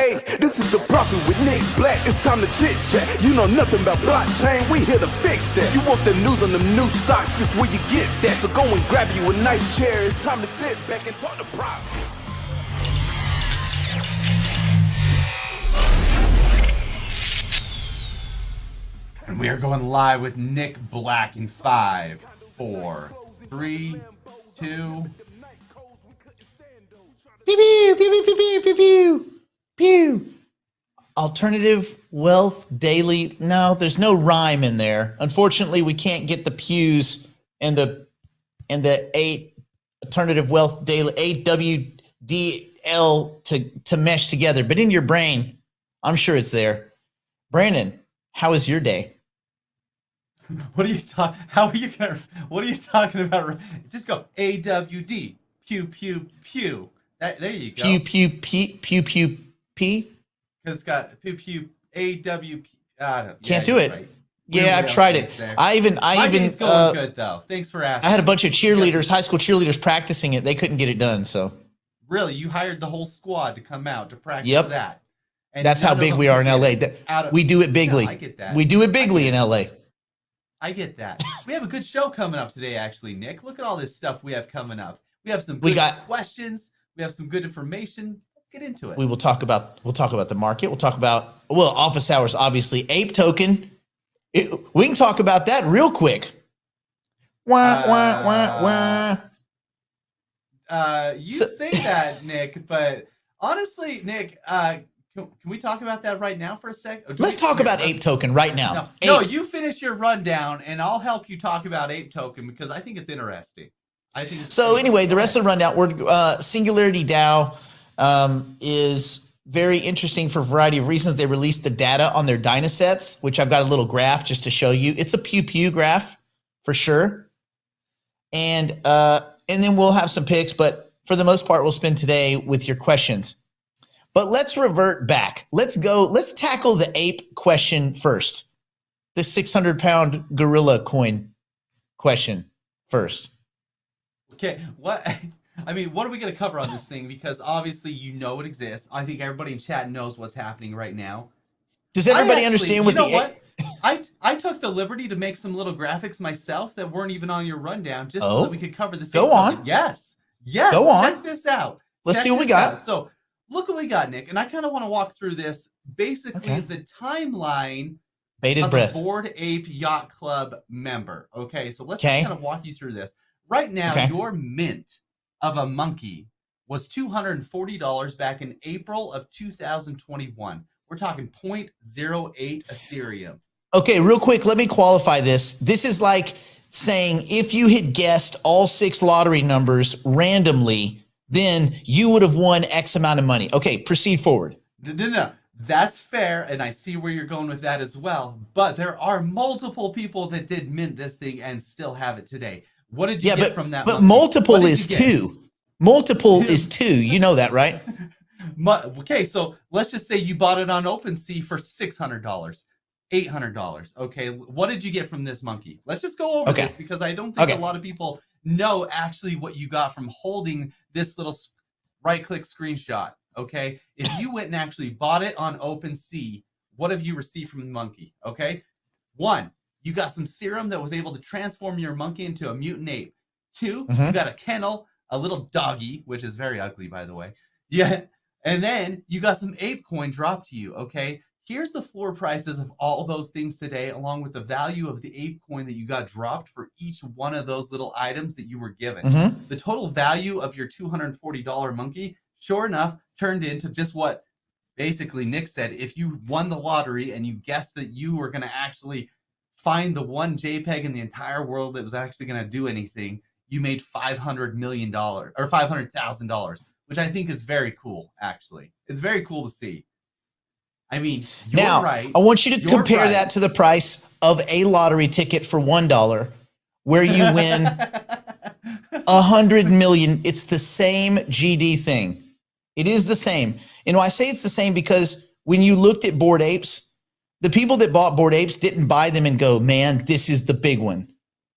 Hey, this is the Profit with Nick Black. It's time to chit chat. You know nothing about blockchain. We here to fix that. You want the news on them new stocks? This where you get that. So go and grab you a nice chair. It's time to sit back and talk to profit. And we are going live with Nick Black in 5, 4, 3, 2. Pew, pew, pew, pew, pew, pew, pew, pew. Alternative Wealth Daily. No, there's no rhyme in there. Unfortunately, we can't get the pews and the 8 Alternative Wealth Daily, 8WDL to mesh together. But in your brain, I'm sure it's there. Brandon, how was your day? What are you talking about? Just go AWD. Pew, pew, pew. There you go. Pew, pew, pew, pew, pew, P. Because it's got pew, pew, AWP. Can't do it. Right. Yeah, I've tried it. I even going good though. Thanks for asking. I had a bunch of cheerleaders, high school cheerleaders practicing it. They couldn't get it done. So really, you hired the whole squad to come out to practice that. And that's how big we are in LA. We do it bigly. Yeah, I get that. We do it bigly in LA. I get that. We have a good show coming up today, actually, Nick. Look at all this stuff we have coming up. We have some good questions. We have some good information. Let's get into it. We'll talk about the market. We'll talk about office hours, obviously. APE token. We can talk about that real quick. Wah, wah, wah, wah. You say that, Nick, but honestly, Nick, can we talk about that right now for a sec? Let's talk about APE token right now. No, you finish your rundown, and I'll help you talk about APE token because I think it's interesting. Anyway, the rest of the rundown, Singularity DAO is very interesting for a variety of reasons. They released the data on their Dynasets, which I've got a little graph just to show you. It's a pew-pew graph for sure. And then we'll have some picks, but for the most part, we'll spend today with your questions. But let's revert back. Let's tackle the APE question first. The 600-pound gorilla coin question first. Okay, what are we going to cover on this thing? Because obviously you know it exists. I think everybody in chat knows what's happening right now. Does everybody understand what I took the liberty to make some little graphics myself that weren't even on your rundown just so that we could cover this. Go on. Yes. Go on. Check this out. Let's see what we got. So look what we got, Nick. And I kind of want to walk through this. Basically, the timeline of a Bored Ape Yacht Club member. Okay, so let's just kind of walk you through this. Right now, your mint of a monkey was $240 back in April of 2021. We're talking 0.08 Ethereum. Okay, real quick, let me qualify this. This is like saying if you had guessed all 6 lottery numbers randomly, then you would have won X amount of money. Okay, proceed forward. No. That's fair, and I see where you're going with that as well. But there are multiple people that did mint this thing and still have it today. What did you get from that? But multiple is 2. Multiple is 2. You know that, right? Okay, so let's just say you bought it on OpenSea for $600, $800. Okay, what did you get from this monkey? Let's just go over this because I don't think a lot of people know actually what you got from holding this little right-click screenshot. Okay, if you went and actually bought it on OpenSea, what have you received from the monkey? Okay, 1. You got some serum that was able to transform your monkey into a mutant ape. 2, you got a kennel, a little doggy, which is very ugly, by the way. Yeah. And then you got some ape coin dropped to you. Okay. Here's the floor prices of all those things today, along with the value of the ape coin that you got dropped for each one of those little items that you were given. The total value of your $240 monkey, sure enough, turned into just what basically Nick said. If you won the lottery and you guessed that you were going to actually find the one JPEG in the entire world that was actually going to do anything, you made $500 million or $500,000, which I think is very cool. Actually, it's very cool to see. I mean, you're right. I want you to compare that to the price of a lottery ticket for $1, where you win 100 million. It's the same GD thing. It is the same. And I say it's the same because when you looked at Bored Apes, the people that bought Bored Apes didn't buy them and go, man, this is the big one.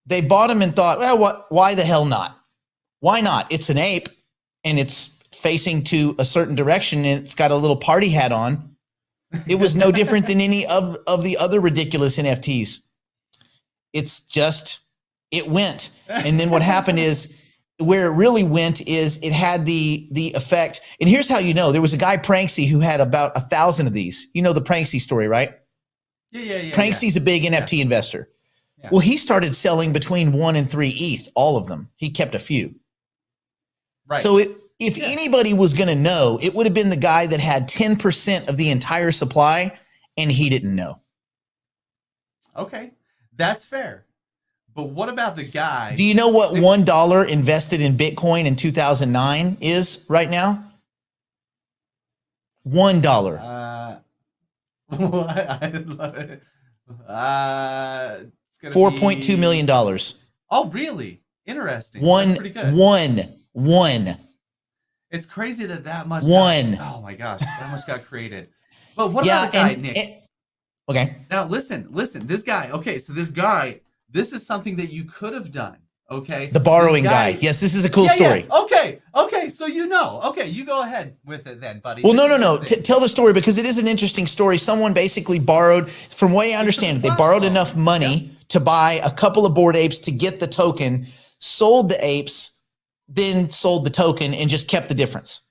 They bought them and thought, well, why the hell not? Why not? It's an ape and it's facing to a certain direction and it's got a little party hat on. It was no different than any of the other ridiculous NFTs. It's just, it went. And then what happened is, where it really went is it had the effect. And here's how you know. There was a guy, Pranksy, who had about 1,000 of these. You know the Pranksy story, right? Yeah. Pranksy's a big NFT investor. Yeah. Well, he started selling between 1 and 3 ETH, all of them. He kept a few. Right. So if anybody was going to know, it would have been the guy that had 10% of the entire supply, and he didn't know. Okay, that's fair. But what about the guy? Do you know what $1 invested in Bitcoin in 2009 is right now? $1. I love it. It's gonna $4.2 million. Oh, really? Interesting. That's pretty good. One. It's crazy that much. Oh my gosh, that much got created. But what about the guy, Nick? Okay. Now listen. This guy. Okay, so this guy. This is something that you could have done, okay? The borrowing guy. Yes, this is a cool story. Yeah. Okay, so you know. Okay, you go ahead with it then, buddy. Well, no. Tell the story because it is an interesting story. Someone basically borrowed, from what I understand it, they borrowed enough money to buy a couple of Bored Apes to get the token, sold the apes, then sold the token and just kept the difference.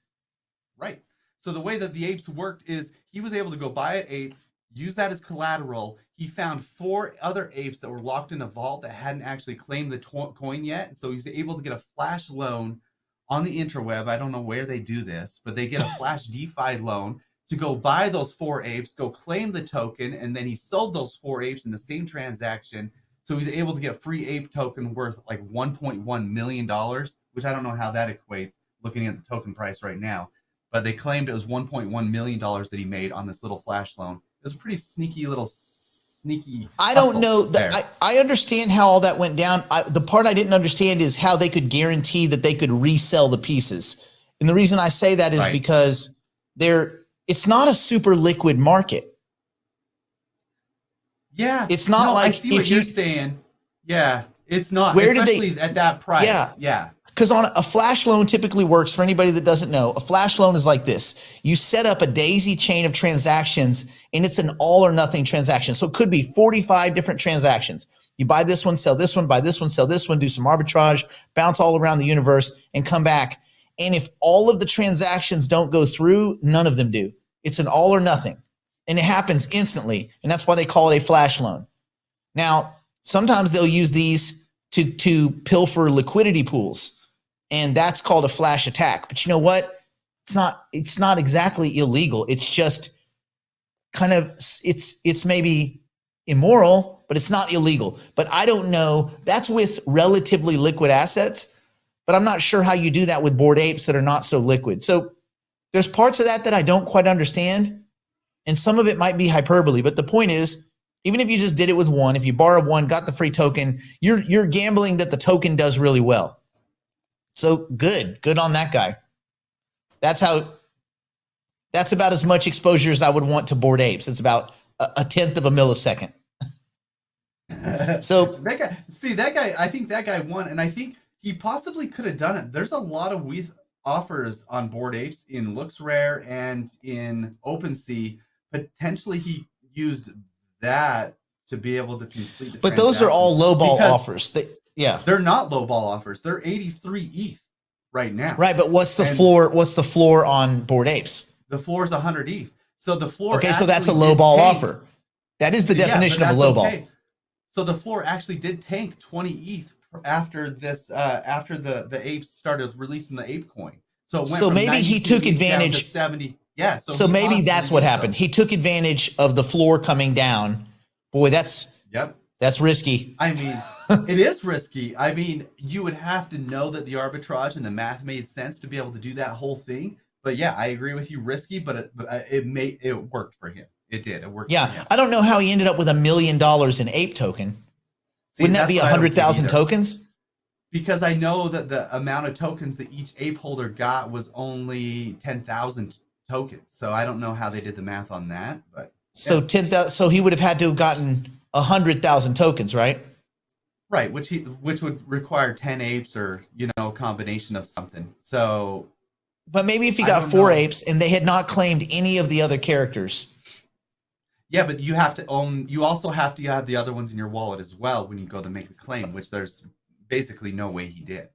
Right. So the way that the apes worked is he was able to go buy an ape, use that as collateral. He found 4 other apes that were locked in a vault that hadn't actually claimed the coin yet. And so he was able to get a flash loan on the interweb. I don't know where they do this, but they get a flash DeFi loan to go buy those 4 apes, go claim the token, and then he sold those 4 apes in the same transaction. So he was able to get free ape token worth like $1.1 million, which I don't know how that equates looking at the token price right now. But they claimed it was $1.1 million that he made on this little flash loan. It was a pretty sneaky. I don't know that I understand how all that went down. The part I didn't understand is how they could guarantee that they could resell the pieces. And the reason I say that is because it's not a super liquid market. Yeah. It's not like I see what you're saying. Yeah, it's not. Especially at that price. Yeah. Because on a flash loan typically works, for anybody that doesn't know, a flash loan is like this. You set up a daisy chain of transactions and it's an all or nothing transaction. So it could be 45 different transactions. You buy this one, sell this one, buy this one, sell this one, do some arbitrage, bounce all around the universe and come back. And if all of the transactions don't go through, none of them do. It's an all or nothing. And it happens instantly. And that's why they call it a flash loan. Now, sometimes they'll use these to pilfer liquidity pools. And that's called a flash attack. But you know what? It's not exactly illegal. It's just kind of, it's maybe immoral, but it's not illegal. But I don't know. That's with relatively liquid assets, but I'm not sure how you do that with Bored Apes that are not so liquid. So there's parts of that I don't quite understand. And some of it might be hyperbole. But the point is, even if you just did it with one, if you borrowed one, got the free token, you're gambling that the token does really well. So good on that guy. That's about as much exposure as I would want to Bored Apes. It's about a tenth of a millisecond. So that guy, I think that guy won, and I think he possibly could have done it. There's a lot of offers on Bored Apes in LooksRare and in OpenSea. Potentially he used that to be able to complete the But those are all lowball offers. They're not lowball offers. They're 83 ETH right now. Right, but what's the floor? What's the floor on Bored Apes? The floor is 100 ETH. So the floor. Okay, so that's a lowball offer. That is the definition of a lowball. Okay. So the floor actually did tank 20 ETH after this. After the apes started releasing the ape coin. So it went from maybe he took advantage. Down to 70. Yeah. So maybe that's what happened. He took advantage of the floor coming down. Boy, that's risky. I mean, it is risky. I mean, you would have to know that the arbitrage and the math made sense to be able to do that whole thing. But yeah, I agree with you. Risky, but it worked for him. It did. It worked. Yeah, for him. I don't know how he ended up with $1 million in ape token. Wouldn't that be 100,000 tokens? Because I know that the amount of tokens that each ape holder got was only 10,000 tokens. So I don't know how they did the math on that. But so 10,000. So he would have had to have gotten 100,000 tokens, right? Right, which would require 10 apes or a combination of something. So But maybe if you got 4 apes and they had not claimed any of the other characters. Yeah, but you have to own. You also have to have the other ones in your wallet as well when you go to make the claim, which there's basically no way he did.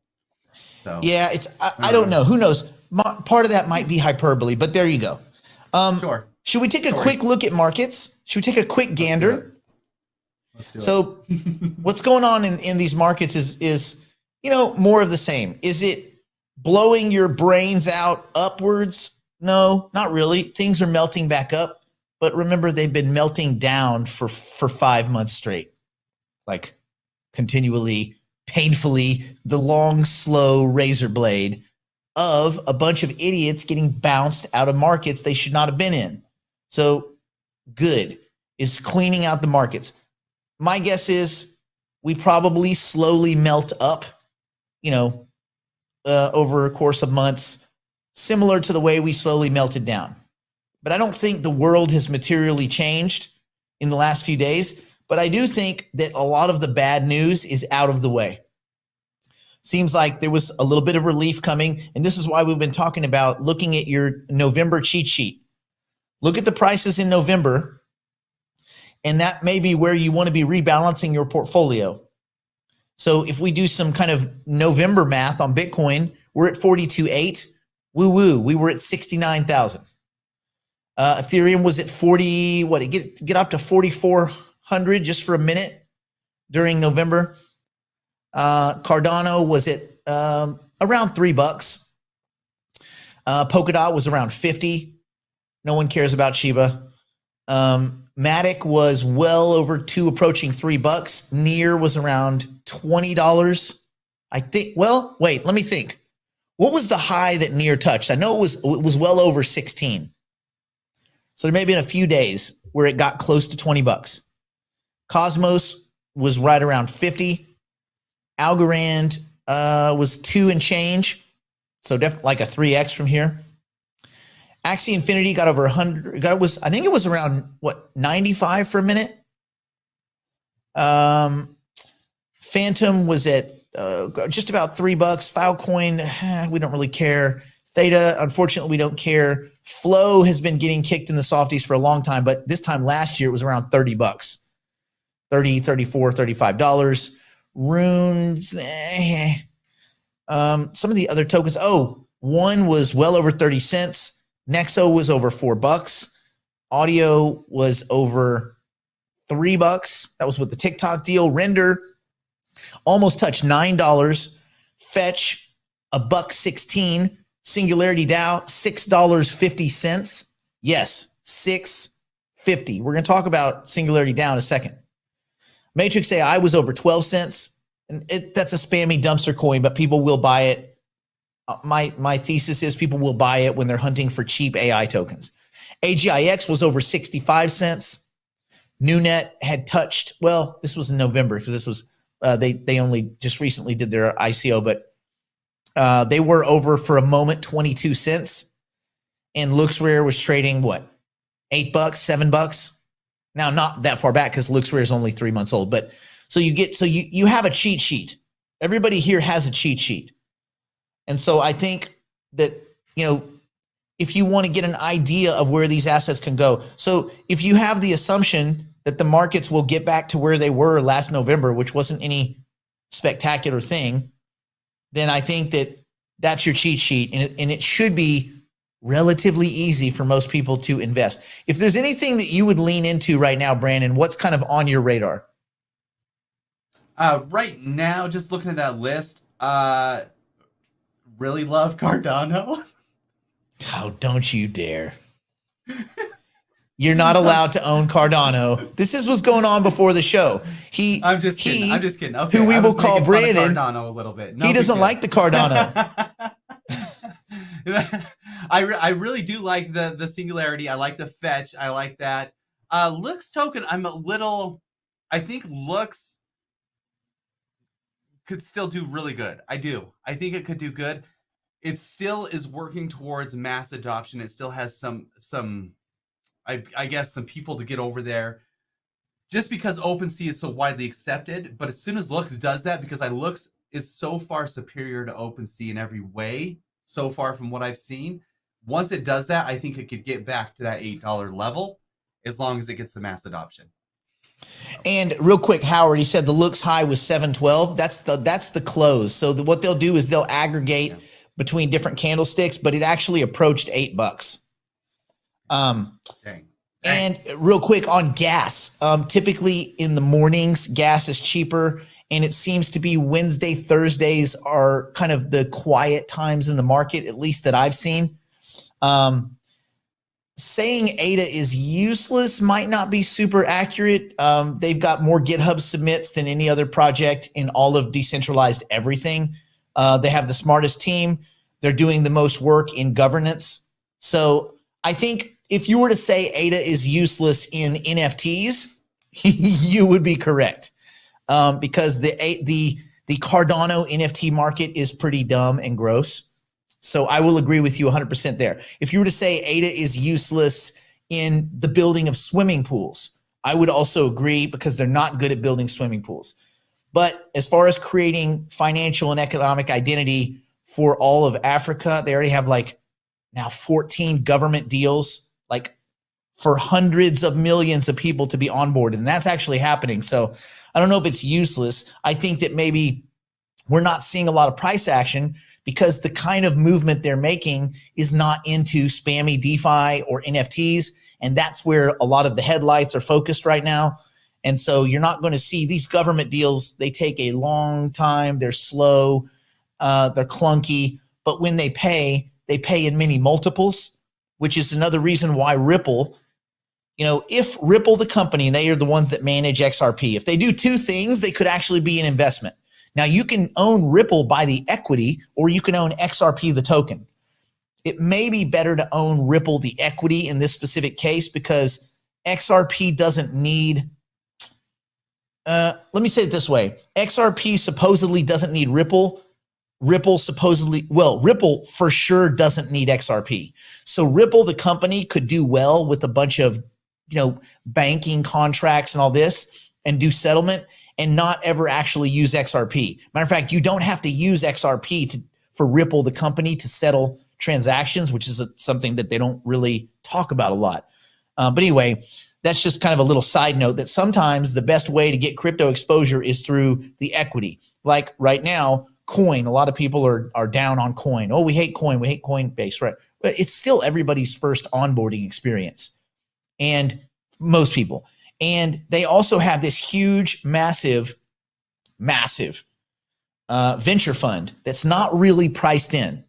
So yeah, it's I don't know. Who knows? Part of that might be hyperbole, but there you go. Sure. Should we take a quick look at markets? Should we take a quick gander? Let's do so what's going on in these markets is more of the same. Is it blowing your brains out upwards? No, not really. Things are melting back up, but remember they've been melting down for 5 months straight, like continually, painfully, the long, slow razor blade of a bunch of idiots getting bounced out of markets they should not have been in. So good is cleaning out the markets. My guess is we probably slowly melt up, over a course of months, similar to the way we slowly melted down. But I don't think the world has materially changed in the last few days. But I do think that a lot of the bad news is out of the way. Seems like there was a little bit of relief coming. And this is why we've been talking about looking at your November cheat sheet. Look at the prices in November. And that may be where you want to be rebalancing your portfolio. So if we do some kind of November math on Bitcoin, we're at 42.8. Woo woo. We were at 69,000. Ethereum was at 40. It get up to 4,400 just for a minute during November. Cardano was at around $3. Polkadot was around 50. No one cares about Shiba. Matic was well over 2, approaching $3. Near was around $20. I think. Well, wait. Let me think. What was the high that Near touched? I know it was well over 16. So there may have been a few days where it got close to $20. Cosmos was right around 50. Algorand was 2 and change. So definitely like a 3x from here. Axie Infinity got over 100. I think it was around 95 for a minute. Phantom was at just about $3. Filecoin, we don't really care. Theta, unfortunately, we don't care. Flow has been getting kicked in the softies for a long time, but this time last year it was around $30. $30, $34, $35. Runes, some of the other tokens. One was well over 30 cents. Nexo was over $4. Audio was over $3. That was with the TikTok deal. Render almost touched $9. Fetch $1.16. Singularity DAO $6.50. Yes, $6.50. We're going to talk about Singularity DAO in a second. Matrix AI was over 12 cents. And that's a spammy dumpster coin, but people will buy it. My thesis is people will buy it when they're hunting for cheap AI tokens. AGIX was over 65 cents. NewNet had touched, well, this was in November because this was, they only just recently did their ICO, but they were over for a moment 22 cents. And LooksRare was trading what? $8, $7? Now, not that far back because LooksRare is only 3 months old, but so you have a cheat sheet. Everybody here has a cheat sheet. And so I think that, if you want to get an idea of where these assets can go. So if you have the assumption that the markets will get back to where they were last November, which wasn't any spectacular thing, then I think that that's your cheat sheet. And it should be relatively easy for most people to invest. If there's anything that you would lean into right now, Brandon, what's kind of on your radar? Right now, just looking at that list, really love Cardano. Oh, don't you dare. You're not allowed to own Cardano. This is what's going on before the show. I'm just kidding. Okay, who we will call Brandon. Cardano a little bit. No, he doesn't like the Cardano. I really do like the Singularity. I like the Fetch. I like that. Looks token, I think Looks could still do really good. I do. I think it could do good. It still is working towards mass adoption. It still has some I guess some people to get over there just because OpenSea is so widely accepted. But as soon as Looks does that, because Looks is so far superior to OpenSea in every way, so far from what I've seen. Once it does that, I think it could get back to that $8 level as long as it gets the mass adoption. And real quick, Howard, he said the looks high was 712. That's the close. So what they'll do is they'll aggregate between different candlesticks, but it actually approached $8. Dang. And real quick on gas, typically in the mornings, gas is cheaper, and it seems to be Wednesday, Thursdays are kind of the quiet times in the market, at least that I've seen. Saying ADA is useless might not be super accurate. They've got more GitHub submits than any other project in all of decentralized everything. They have the smartest team. They're doing the most work in governance. So I think if you were to say ADA is useless in NFTs, you would be correct, because the Cardano NFT market is pretty dumb and gross. So I will agree with you 100% there. If you were to say ADA is useless in the building of swimming pools, I would also agree, because they're not good at building swimming pools. But as far as creating financial and economic identity for all of Africa, they already have like now 14 government deals, like for hundreds of millions of people to be onboarded. And that's actually happening. So I don't know if it's useless. I think that maybe we're not seeing a lot of price action because the kind of movement they're making is not into spammy DeFi or NFTs. And that's where a lot of the headlights are focused right now. And so you're not going to see these government deals. They take a long time. They're slow. They're clunky. But when they pay in many multiples, which is another reason why Ripple, if Ripple, the company, and they are the ones that manage XRP, if they do two things, they could actually be an investment. Now, you can own Ripple by the equity, or you can own XRP, the token. It may be better to own Ripple, the equity, in this specific case, because XRP doesn't need, let me say it this way. XRP supposedly doesn't need Ripple. Ripple for sure doesn't need XRP. So Ripple, the company, could do well with a bunch of, banking contracts and all this and do settlement and not ever actually use XRP. Matter of fact, you don't have to use XRP for Ripple, the company, to settle transactions, which is something that they don't really talk about a lot. But anyway, that's just kind of a little side note that sometimes the best way to get crypto exposure is through the equity. Like right now, Coin, a lot of people are down on Coin. Oh, we hate Coin. We hate Coinbase, right? But it's still everybody's first onboarding experience. And most people. And they also have this huge, massive venture fund that's not really priced in.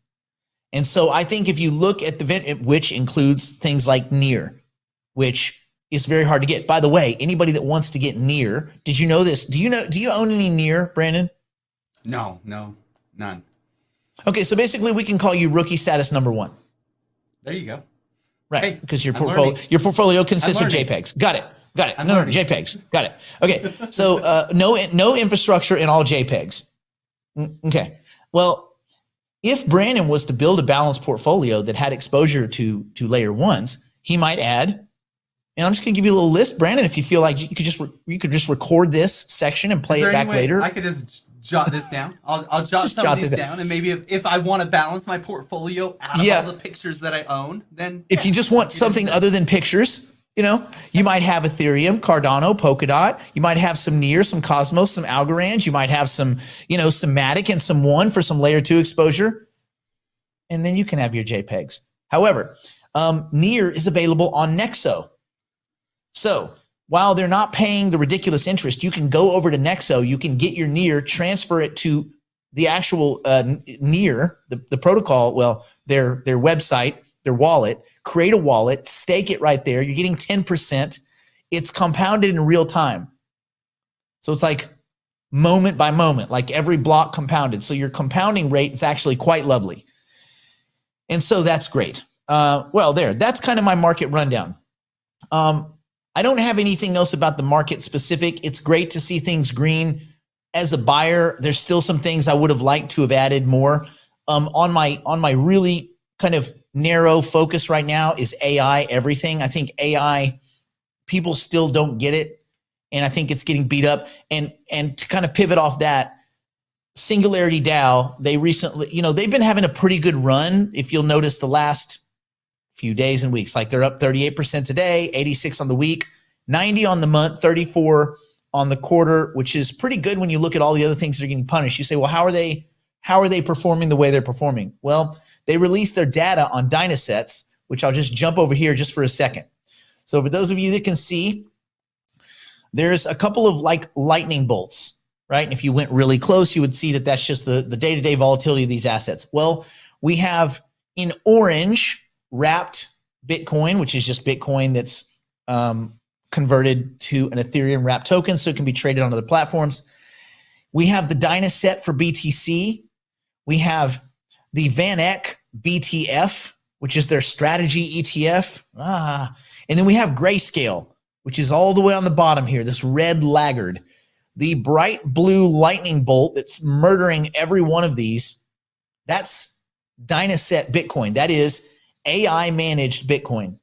And so I think if you look at the which includes things like NEAR, which is very hard to get. By the way, anybody that wants to get NEAR, did you know this? Do you own any NEAR, Brandon? No, none. Okay, so basically we can call you rookie status number 1. There you go. Right, because your portfolio consists of JPEGs. Got it. No, JPEGs. Got it. Okay, so no infrastructure in all JPEGs. Okay, well, if Brandon was to build a balanced portfolio that had exposure to layer 1s, he might add. And I'm just gonna give you a little list, Brandon. If you feel like you could just record this section and play it back later. I could just jot this down. I'll jot some of these down, and maybe if I want to balance my portfolio out of all the pictures that I own, then if you just want something other than pictures, you might have Ethereum, Cardano, Polkadot. You might have some NEAR, some Cosmos, some Algorand. You might have some, some Matic and some One for some layer 2 exposure, and then you can have your JPEGs. However, NEAR is available on Nexo, so while they're not paying the ridiculous interest, you can go over to Nexo, you can get your NEAR, transfer it to the actual NEAR, the protocol, their website, their wallet, create a wallet, stake it right there. You're getting 10%. It's compounded in real time. So it's like moment by moment, like every block compounded. So your compounding rate is actually quite lovely. And so that's great. That's kind of my market rundown. I don't have anything else about the market specific. It's great to see things green. As a buyer, there's still some things I would have liked to have added more. On my really kind of narrow focus right now is AI everything. I think AI, people still don't get it. And I think it's getting beat up. And to kind of pivot off that, Singularity DAO, they recently, they've been having a pretty good run. If you'll notice the last few days and weeks, like they're up 38% today, 86 on the week, 90 on the month, 34 on the quarter, which is pretty good when you look at all the other things that are getting punished. You say, well, how are they performing the way they're performing? Well, they released their data on Dynasets, which I'll just jump over here just for a second. So for those of you that can see, there's a couple of like lightning bolts, right? And if you went really close, you would see that that's just the day-to-day volatility of these assets. Well, we have in orange wrapped Bitcoin, which is just Bitcoin that's converted to an Ethereum wrapped token, so it can be traded on other platforms. We have the Dynaset for BTC. We have the Van Eck BTF, which is their strategy ETF. And then we have Grayscale, which is all the way on the bottom here, this red laggard. The bright blue lightning bolt that's murdering every one of these, that's Dynaset Bitcoin. That is AI managed Bitcoin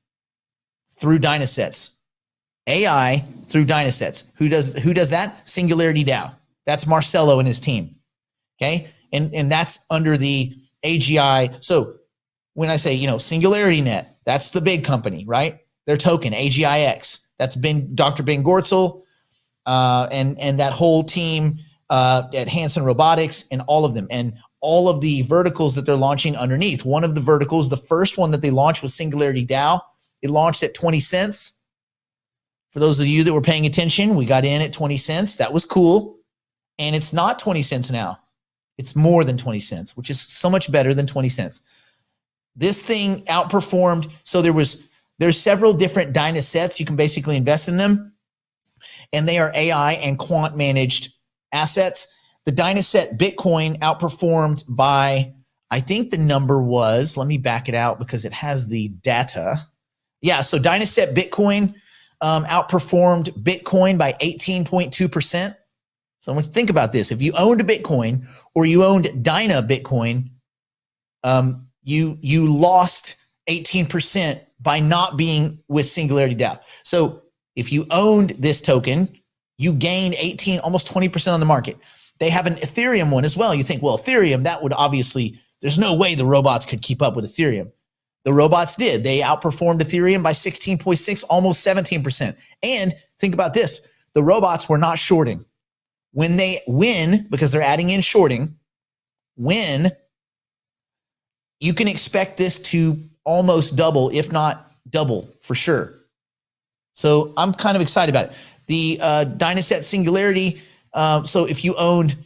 through Dynasets. AI through Dynasets. Who does that? Singularity DAO. That's Marcelo and his team. Okay? And that's under the AGI. So when I say, SingularityNet, that's the big company, right? Their token, AGIX. That's been Dr. Ben Gortzel, and that whole team at Hanson Robotics, and all of them, and all of the verticals that they're launching underneath. One of the verticals, the first one that they launched was Singularity DAO. It launched at 20 cents. For those of you that were paying attention, we got in at 20 cents. That was cool. And it's not 20 cents now. It's more than 20 cents, which is so much better than 20 cents. This thing outperformed. So there's several different Dynasets. You can basically invest in them. And they are AI and quant managed assets. The Dynaset Bitcoin outperformed by, I think the number was, let me back it out because it has the data. Yeah, so Dynaset Bitcoin outperformed Bitcoin by 18.2%. So I want you to think about this. If you owned a Bitcoin or you owned Dyna Bitcoin, you lost 18% by not being with Singularity DAO. So if you owned this token, you gained 18, almost 20% on the market. They have an Ethereum one as well. You think, well, Ethereum, that would obviously, there's no way the robots could keep up with Ethereum. The robots did. They outperformed Ethereum by 16.6, almost 17%. And think about this. The robots were not shorting. When they win, because they're adding in shorting, when you can expect this to almost double, if not double for sure. So I'm kind of excited about it. The Dynaset Singularity, so if you owned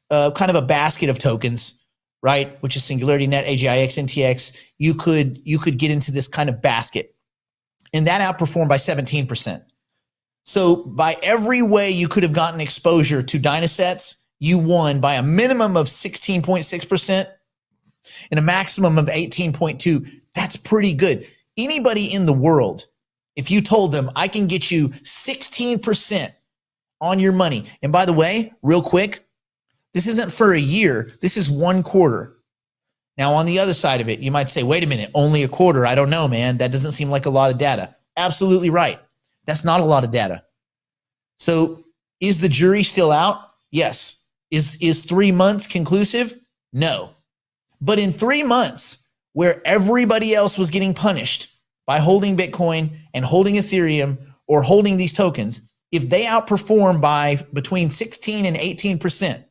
kind of a basket of tokens, right, which is SingularityNet, AGIX, NTX, you could get into this kind of basket. And that outperformed by 17%. So by every way you could have gotten exposure to Dynasets, you won by a minimum of 16.6% and a maximum of 18.2%. That's pretty good. Anybody in the world, if you told them, I can get you 16% on your money. And by the way, real quick, this isn't for a year. This is 1 quarter. Now, on the other side of it, you might say, wait a minute, only a quarter. I don't know, man. That doesn't seem like a lot of data. Absolutely right. That's not a lot of data. So is the jury still out? Yes. Is 3 months conclusive? No. But in 3 months, where everybody else was getting punished by holding Bitcoin and holding Ethereum or holding these tokens, if they outperform by between 16 and 18%,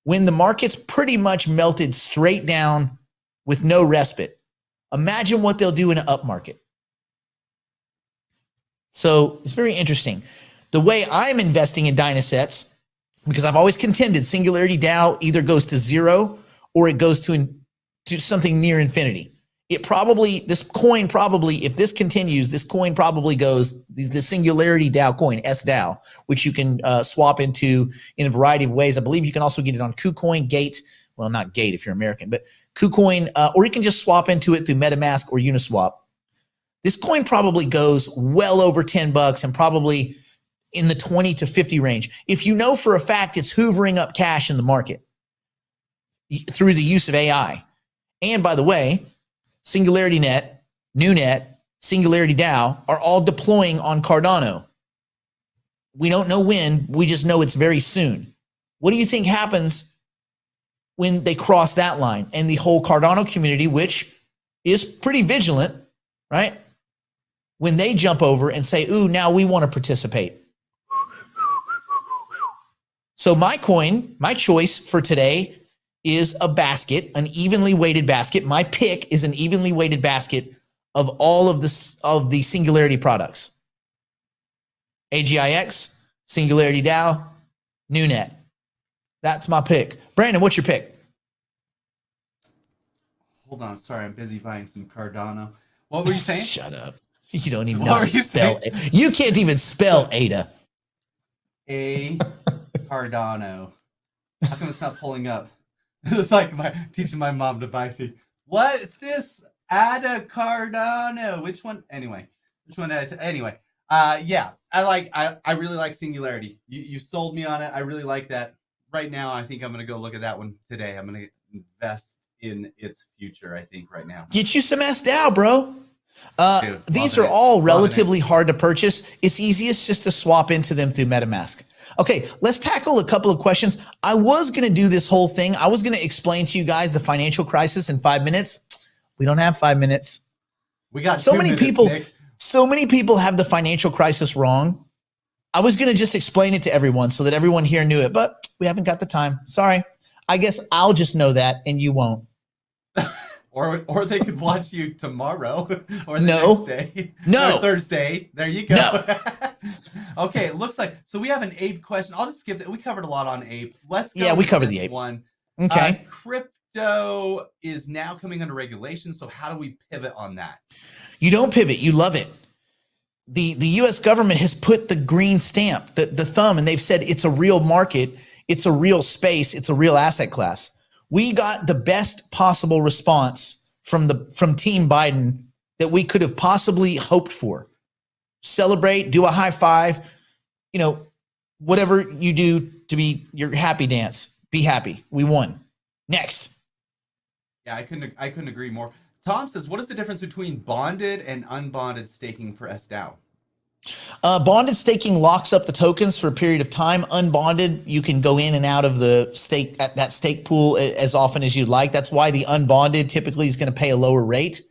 when the markets pretty much melted straight down with no respite, imagine what they'll do in an up market. So it's very interesting. The way I'm investing in Dynasets, because I've always contended Singularity DAO either goes to zero or it goes to something near infinity. This coin probably, if this continues, this coin probably goes, the Singularity DAO coin, SDAO, which you can swap into in a variety of ways. I believe you can also get it on KuCoin, Gate, well, not Gate if you're American, but KuCoin, or you can just swap into it through MetaMask or Uniswap. This coin probably goes well over $10 and probably in the 20 to 50 range. If you know for a fact it's hoovering up cash in the market through the use of AI. And by the way, SingularityNet, NewNet, Singularity DAO are all deploying on Cardano. We don't know when, we just know it's very soon. What do you think happens when they cross that line. And the whole Cardano community, which is pretty vigilant, right? When they jump over and say, ooh, now we want to participate. So my coin, my choice for today is a basket, an evenly weighted basket. My pick is an evenly weighted basket of all of the Singularity products. AGIX, Singularity DAO, NewNet. That's my pick. Brandon, what's your pick? Hold on. Sorry, I'm busy buying some Cardano. What were you saying? Shut up. You don't even know how to spell it. You can't even spell ADA. Cardano. How come it's not pulling up? It's like teaching my mom to buy things. What is this? Ada Cardano. Which one? Anyway, which one? Anyway, yeah, I really like Singularity. You sold me on it. I really like that. Right now, I think I'm gonna go look at that one today. I'm gonna invest in its future. I think right now. Get you some SDAO, bro. Dude, these are all relatively hard to purchase. It's easiest just to swap into them through MetaMask. Okay, let's tackle a couple of questions. I was going to do this whole thing. I was going to explain to you guys the financial crisis in 5 minutes. We don't have 5 minutes. We got so 2 many minutes, people. Nick. So many people have the financial crisis wrong. I was going to just explain it to everyone so that everyone here knew it, but we haven't got the time. Sorry. I guess I'll just know that and you won't. Or they could watch you tomorrow or the next day. No. Or Thursday. There you go. No. Okay, it looks like, so we have an APE question. I'll just skip it. We covered a lot on APE. Let's go. Yeah, we with covered this the APE one. Okay. Crypto is now coming under regulation. So how do we pivot on that? You don't pivot. You love it. The U.S. government has put the green stamp, the thumb, and they've said it's a real market. It's a real space. It's a real asset class. We got the best possible response from Team Biden that we could have possibly hoped for. Celebrate, do a high five, whatever you do to be your happy dance. Be happy. We won. Next. Yeah, I couldn't agree more. Tom says, what is the difference between bonded and unbonded staking for SDAO? Bonded staking locks up the tokens for a period of time. Unbonded, you can go in and out of the stake at that stake pool as often as you'd like. That's why the unbonded typically is going to pay a lower rate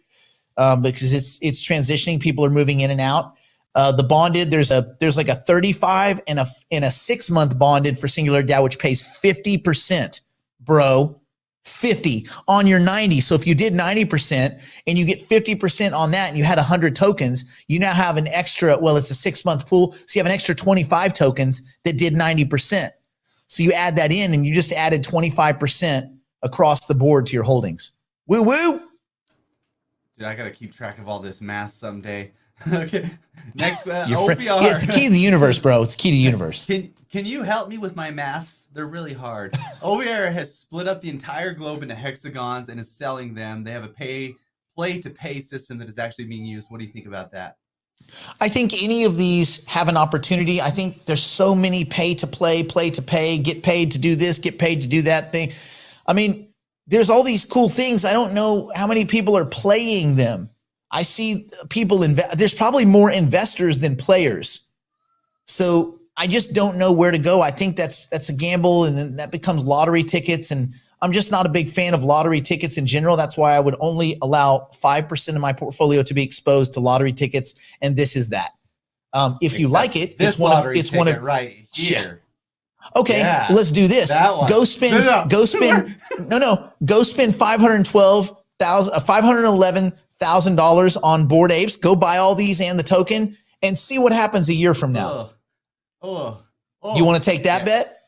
because it's transitioning. People are moving in and out. The bonded, there's like a 35 and a 6 month bonded for Singularity DAO, which pays 50%, bro. 50 on your 90. So if you did 90% and you get 50% on that and you had 100 tokens, you now have an extra, well, it's a 6 month pool. So you have an extra 25 tokens that did 90%. So you add that in and you just added 25% across the board to your holdings. Woo woo. Dude, I got to keep track of all this math someday. Okay. Next, OPR. Yeah, it's the key to the universe, bro. It's key to the universe. Can you help me with my maths? They're really hard. OPR has split up the entire globe into hexagons and is selling them. They have a play-to-pay system that is actually being used. What do you think about that? I think any of these have an opportunity. I think there's so many pay-to-play, play-to-pay, get paid to do this, get paid to do that thing. I mean, there's all these cool things. I don't know how many people are playing them. I see people there's probably more investors than players. So I just don't know where to go. I think that's a gamble, and then that becomes lottery tickets. And I'm just not a big fan of lottery tickets in general. That's why I would only allow 5% of my portfolio to be exposed to lottery tickets. And this is that. If you like it, it's one of right here. Okay, yeah, let's do this. Go spend $511,000 on Bored Apes. Go buy all these and the token and see what happens a year from now. You want to take that bet?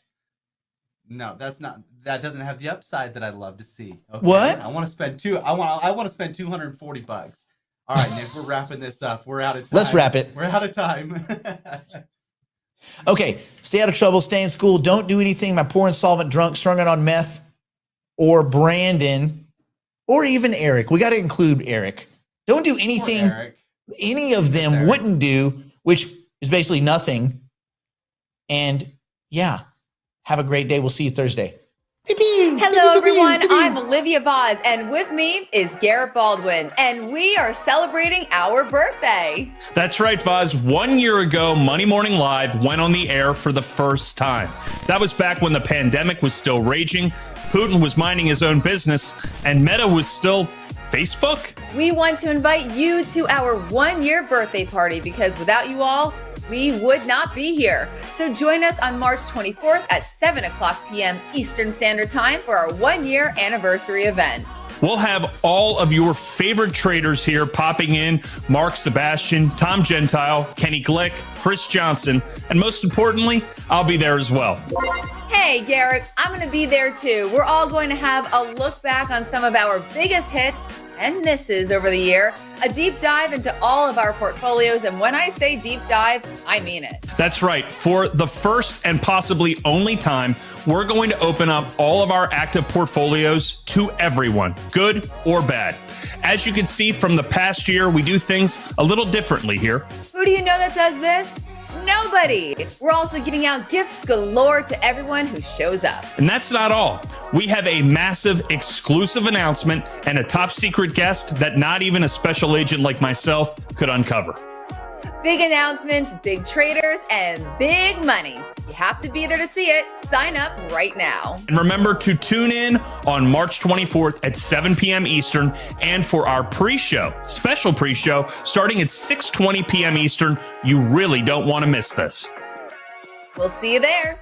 No, that doesn't have the upside that I'd love to see. Okay? What? I want to spend $240. All right, Nick, we're wrapping this up. We're out of time. Let's wrap it. We're out of time. Okay, stay out of trouble, stay in school. Don't do anything my poor insolvent drunk strung out on meth or Brandon or even Eric. We got to include Eric. Don't do anything any of them wouldn't do, which is basically nothing. And yeah, have a great day. We'll see you Thursday. Pew, pew. Hello, everyone. I'm Olivia Vaz, and with me is Garrett Baldwin, and we are celebrating our birthday. That's right, Vaz. 1 year ago, Money Morning Live went on the air for the first time. That was back when the pandemic was still raging, Putin was minding his own business, and Meta was still Facebook. We want to invite you to our 1 year birthday party because without you all, we would not be here. So join us on March 24th at 7 o'clock p.m. Eastern Standard Time for our 1 year anniversary event. We'll have all of your favorite traders here popping in: Mark Sebastian, Tom Gentile, Kenny Glick, Chris Johnson, and most importantly, I'll be there as well. Hey, Garrett, I'm going to be there too. We're all going to have a look back on some of our biggest hits and misses over the year, a deep dive into all of our portfolios. And when I say deep dive, I mean it. That's right. For the first and possibly only time, we're going to open up all of our active portfolios to everyone, good or bad. As you can see from the past year, we do things a little differently here. Who do you know that does this? Nobody. We're also giving out gifts galore to everyone who shows up. And that's not all. We have a massive exclusive announcement and a top secret guest that not even a special agent like myself could uncover. Big announcements, big traders, and big money. You have to be there to see it. Sign up right now. And remember to tune in on March 24th at 7 p.m. Eastern and for our pre-show, special pre-show starting at 6:20 p.m. Eastern. You really don't want to miss this. We'll see you there.